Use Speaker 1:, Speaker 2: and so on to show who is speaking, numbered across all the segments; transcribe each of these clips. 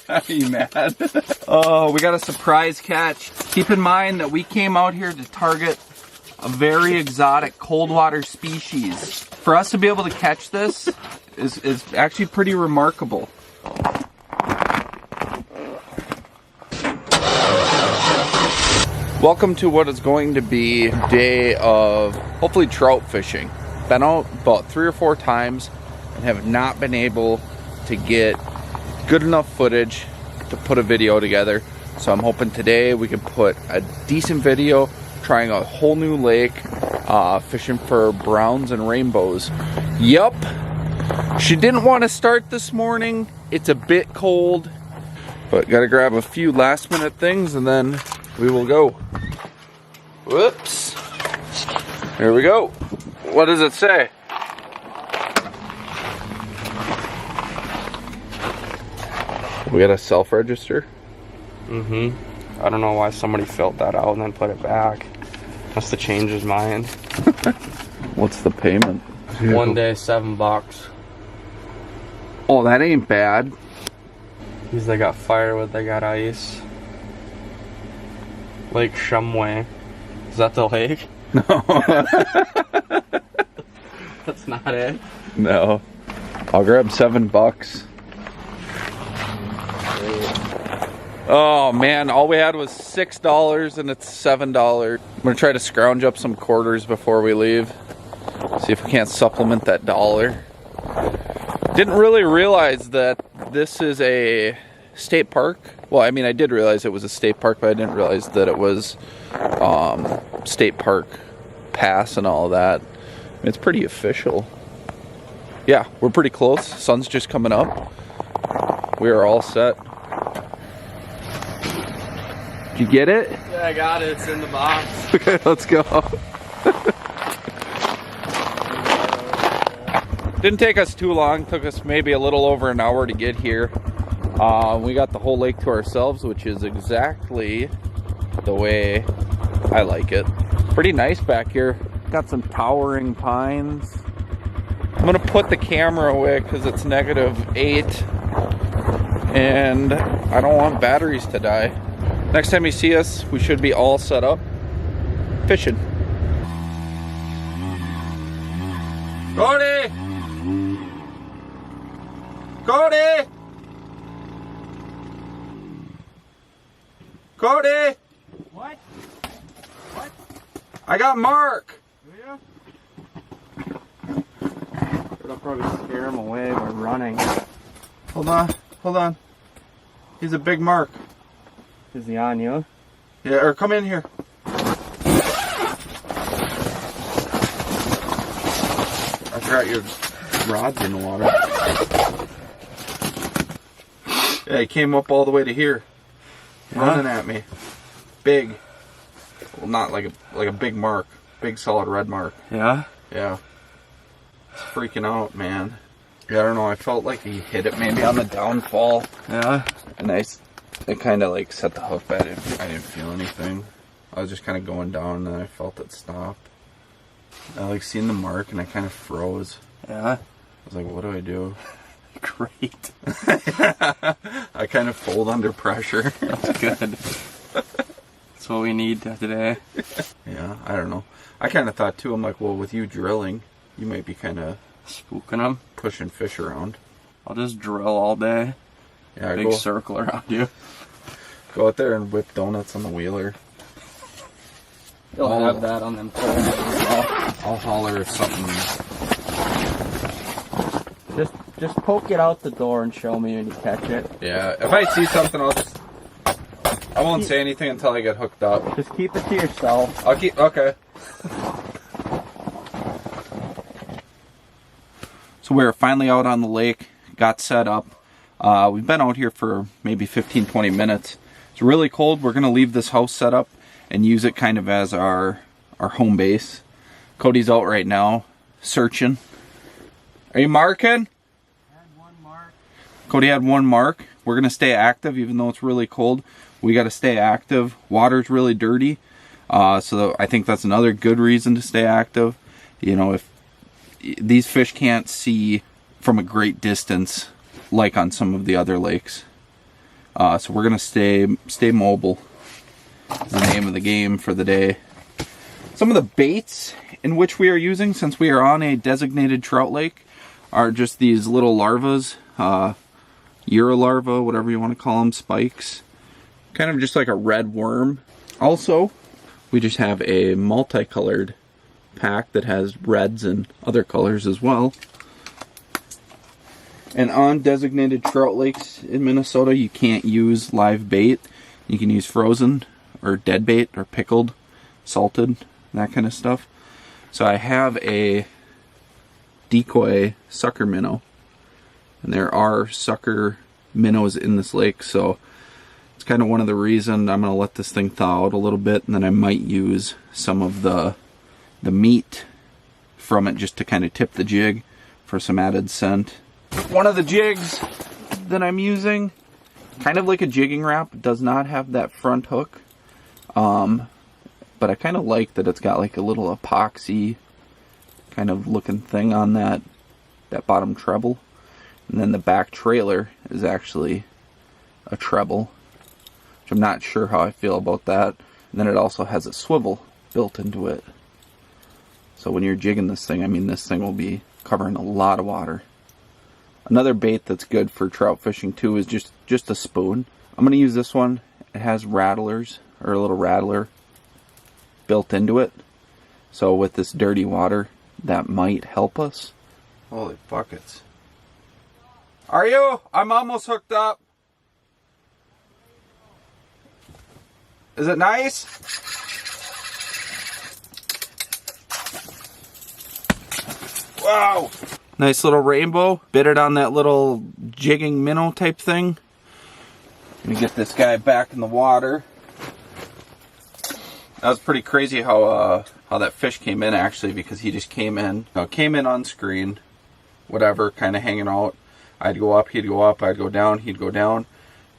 Speaker 1: Are you mad? Oh, we got a surprise catch. Keep in mind that we came out here to target a very exotic cold water species. For us to be able to catch this is actually pretty remarkable. Welcome to what is going to be a day of hopefully trout fishing. Been out about 3 or 4 times and have not been able to get good enough footage to put a video together. So I'm hoping today we can put a decent video trying a whole new lake, fishing for browns and rainbows. Yup, she didn't want to start this morning. It's a bit cold, but gotta grab a few last minute things and then we will go. Whoops. Here we go. What does it say? We got a self-register?
Speaker 2: Mm-hmm. I don't know why somebody filled that out and then put it back. Must have changed his mind.
Speaker 1: What's the payment?
Speaker 2: One day, $7.
Speaker 1: Oh, that ain't bad.
Speaker 2: Because they got firewood, they got ice. Lake Shumway. Is that the lake?
Speaker 1: No.
Speaker 2: That's not it.
Speaker 1: No. I'll grab $7. Oh man, all we had was $6 and it's $7. I'm gonna try to scrounge up some quarters before we leave. See if we can't supplement that dollar. Didn't really realize that this is a state park. Well, I mean, I did realize it was a state park, but I didn't realize that it was state park pass and all that. It's pretty official. Yeah, we're pretty close. Sun's just coming up. We are all set. Did you get it?
Speaker 2: Yeah, I got it. It's in the box.
Speaker 1: Okay, let's go. Didn't take us too long. Took us maybe a little over an hour to get here. We got the whole lake to ourselves, which is exactly the way I like it. Pretty nice back here. Got some towering pines. I'm gonna put the camera away because it's -8 and I don't want batteries to die. Next time you see us, we should be all set up fishing. Cody! Cody! Cody!
Speaker 2: What? What?
Speaker 1: I got Mark!
Speaker 2: Yeah? I'll probably scare him away by running.
Speaker 1: Hold on, hold on. He's a big Mark.
Speaker 2: Is he on you?
Speaker 1: Yeah, or come in here. I forgot your rod's in the water. Yeah, he came up all the way to here. Running at me. Big. Well, not like a big mark. Big solid red mark.
Speaker 2: Yeah?
Speaker 1: Yeah. It's freaking out, man. Yeah, I don't know. I felt like he hit it maybe on the downfall.
Speaker 2: Yeah?
Speaker 1: And it kind of like set the hook, but I didn't feel anything. I was just kind of going down and then I felt it stop. I like seen the mark and I kind of froze.
Speaker 2: Yeah?
Speaker 1: I was like, what do I do?
Speaker 2: Great.
Speaker 1: I kind of fold under pressure.
Speaker 2: That's good. That's what we need today.
Speaker 1: Yeah, I don't know. I kind of thought too, I'm like, well, with you drilling, you might be kind of
Speaker 2: Spooking them.
Speaker 1: pushing fish around.
Speaker 2: I'll just drill all day.
Speaker 1: Yeah,
Speaker 2: Big circle around you.
Speaker 1: Go out there and whip donuts on the wheeler.
Speaker 2: They'll have that on them poles.
Speaker 1: I'll holler if something.
Speaker 2: Just poke it out the door and show me when you catch it.
Speaker 1: Yeah, if I see something, I won't say anything until I get hooked up.
Speaker 2: Just keep it to yourself.
Speaker 1: I'll keep, okay. So we're finally out on the lake, got set up. We've been out here for maybe 15-20 minutes. It's really cold. We're gonna leave this house set up and use it kind of as our home base. Cody's out right now, searching. Are you marking?
Speaker 2: I had one mark.
Speaker 1: Cody had one mark. We're gonna stay active even though it's really cold. We gotta stay active. Water's really dirty. So I think that's another good reason to stay active. You know, if these fish can't see from a great distance like on some of the other lakes. So we're gonna stay mobile. Is the name of the game for the day. Some of the baits in which we are using, since we are on a designated trout lake, are just these little larvas, Eurolarva, whatever you want to call them, spikes. Kind of just like a red worm. Also, we just have a multicolored pack that has reds and other colors as well. And on designated trout lakes in Minnesota, you can't use live bait. You can use frozen or dead bait or pickled, salted, that kind of stuff. So I have a decoy sucker minnow, and there are sucker minnows in this lake, so it's kind of one of the reasons I'm going to let this thing thaw out a little bit, and then I might use some of the meat from it just to kind of tip the jig for some added scent. One of the jigs that I'm using, kind of like a jigging wrap, does not have that front hook. But I kind of like that it's got like a little epoxy kind of looking thing on that bottom treble. And then the back trailer is actually a treble, which I'm not sure how I feel about that. And then it also has a swivel built into it. So when you're jigging this thing, I mean, this thing will be covering a lot of water. Another bait that's good for trout fishing too is just a spoon. I'm going to use this one. It has rattlers, or a little rattler built into it. So with this dirty water, that might help us. Holy buckets. Are you? I'm almost hooked up. Is it nice? Wow. Nice little rainbow. Bit it on that little jigging minnow type thing. Let me get this guy back in the water. That was pretty crazy how that fish came in, actually, because he just came in on screen, whatever, kind of hanging out. I'd go up, he'd go up, I'd go down, he'd go down,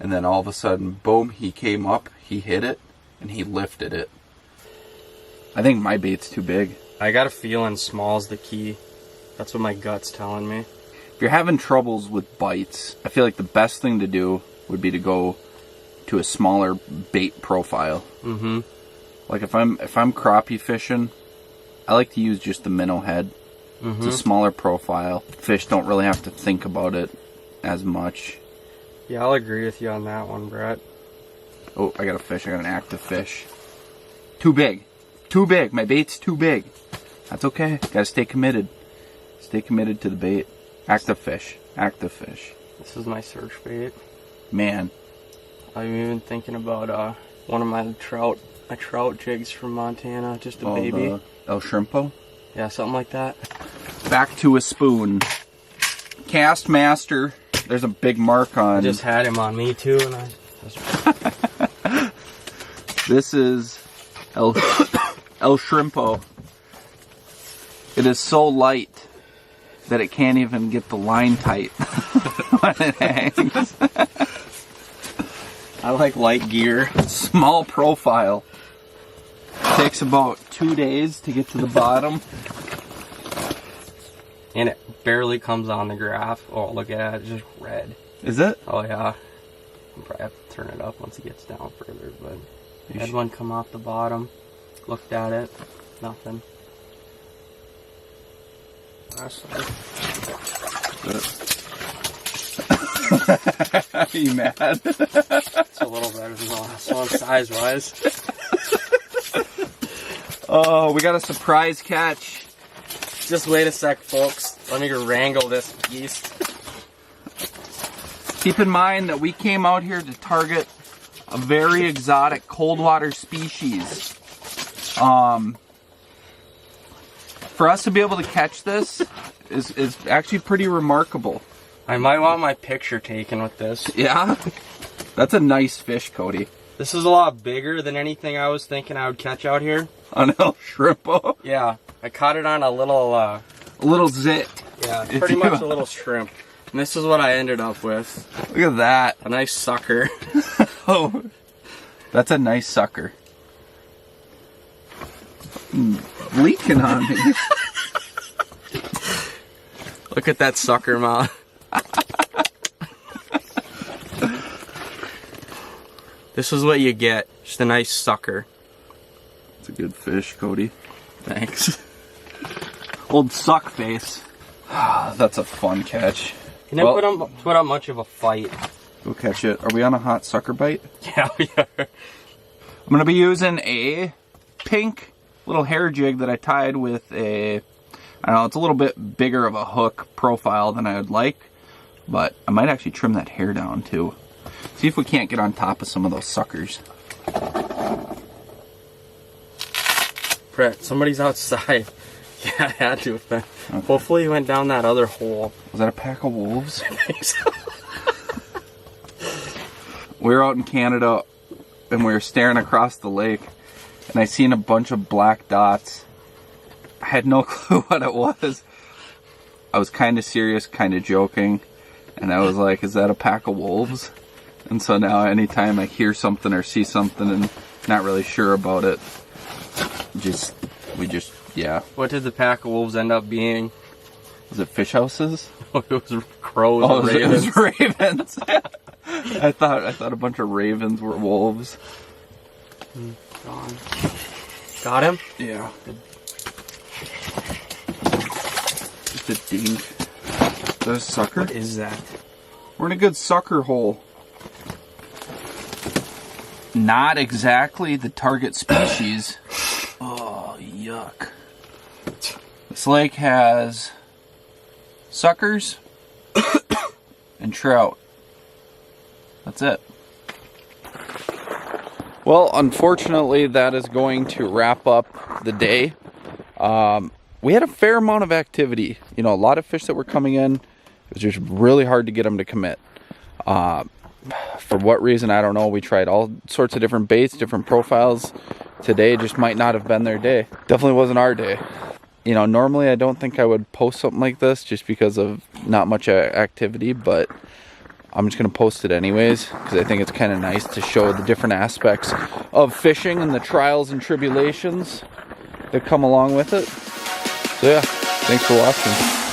Speaker 1: and then all of a sudden, boom, he came up, he hit it, and he lifted it. I think my bait's too big.
Speaker 2: I got a feeling small's the key. That's what my gut's telling me.
Speaker 1: If you're having troubles with bites, I feel like the best thing to do would be to go to a smaller bait profile.
Speaker 2: Mm-hmm.
Speaker 1: Like if I'm crappie fishing, I like to use just the minnow head.
Speaker 2: Mm-hmm.
Speaker 1: It's a smaller profile. Fish don't really have to think about it as much.
Speaker 2: Yeah, I'll agree with you on that one, Brett.
Speaker 1: Oh, I got a fish. I got an active fish. Too big. Too big. My bait's too big. That's okay. Gotta stay committed. Stay committed to the bait. Active fish. Active fish.
Speaker 2: This is my search bait.
Speaker 1: Man.
Speaker 2: I'm even thinking about one of my trout jigs from Montana. Just a baby.
Speaker 1: El Shrimpo?
Speaker 2: Yeah, something like that.
Speaker 1: Back to a spoon. Cast master. There's a big mark on.
Speaker 2: I just had him on me too, and I just...
Speaker 1: This is El Shrimpo. It is so light that it can't even get the line tight when it hangs. I like light gear. Small profile. Takes about 2 days to get to the bottom.
Speaker 2: And it barely comes on the graph. Oh, look at that. It's just red.
Speaker 1: Is it?
Speaker 2: Oh, yeah. I'll probably have to turn it up once it gets down further. But I had one come off the bottom. Looked at it. Nothing.
Speaker 1: Are you mad?
Speaker 2: It's a little better than the last one, size-wise.
Speaker 1: Oh, we got a surprise catch.
Speaker 2: Just wait a sec, folks. Let me wrangle this beast.
Speaker 1: Keep in mind that we came out here to target a very exotic cold water species. For us to be able to catch this is actually pretty remarkable.
Speaker 2: I might want my picture taken with this.
Speaker 1: Yeah? That's a nice fish, Cody.
Speaker 2: This is a lot bigger than anything I was thinking I would catch out here.
Speaker 1: On El Shrimpo?
Speaker 2: Yeah, I caught it on a little...
Speaker 1: a little zit.
Speaker 2: Yeah, pretty much a little shrimp. And this is what I ended up with.
Speaker 1: Look at that.
Speaker 2: A nice sucker.
Speaker 1: Oh, that's a nice sucker. Leaking on me.
Speaker 2: Look at that sucker mouth. This is what you get. Just a nice sucker.
Speaker 1: It's a good fish, Cody.
Speaker 2: Thanks. Old suck face.
Speaker 1: That's a fun catch.
Speaker 2: You didn't put up much of a fight.
Speaker 1: Go catch it. Are we on a hot sucker bite?
Speaker 2: Yeah, we are.
Speaker 1: I'm going to be using a pink little hair jig that I tied with a, I don't know, it's a little bit bigger of a hook profile than I would like, but I might actually trim that hair down too. See if we can't get on top of some of those suckers.
Speaker 2: Brett, somebody's outside. Yeah, I had to have been. Okay. Hopefully he went down that other hole.
Speaker 1: Was that a pack of wolves?
Speaker 2: I think so.
Speaker 1: We were out in Canada and we were staring across the lake and I seen a bunch of black dots. I had no clue what it was. I was kind of serious, kind of joking, and I was like, is that a pack of wolves? And so now anytime I hear something or see something and not really sure about it, yeah.
Speaker 2: What did the pack of wolves end up being?
Speaker 1: Was it fish houses?
Speaker 2: Oh, it was crows
Speaker 1: Oh,
Speaker 2: and ravens.
Speaker 1: It was ravens. I thought a bunch of ravens were wolves.
Speaker 2: Gone. Got him?
Speaker 1: Yeah. Just a dink. Is that a sucker?
Speaker 2: What is that?
Speaker 1: We're in a good sucker hole. Not exactly the target species. Oh, yuck. This lake has suckers and trout. That's it. Well, unfortunately, that is going to wrap up the day. We had a fair amount of activity. You know, a lot of fish that were coming in. It was just really hard to get them to commit. For what reason, I don't know. We tried all sorts of different baits, different profiles. Today just might not have been their day. Definitely wasn't our day. You know, normally I don't think I would post something like this just because of not much activity, but I'm just going to post it anyways because I think it's kind of nice to show the different aspects of fishing and the trials and tribulations that come along with it. So yeah, thanks for watching.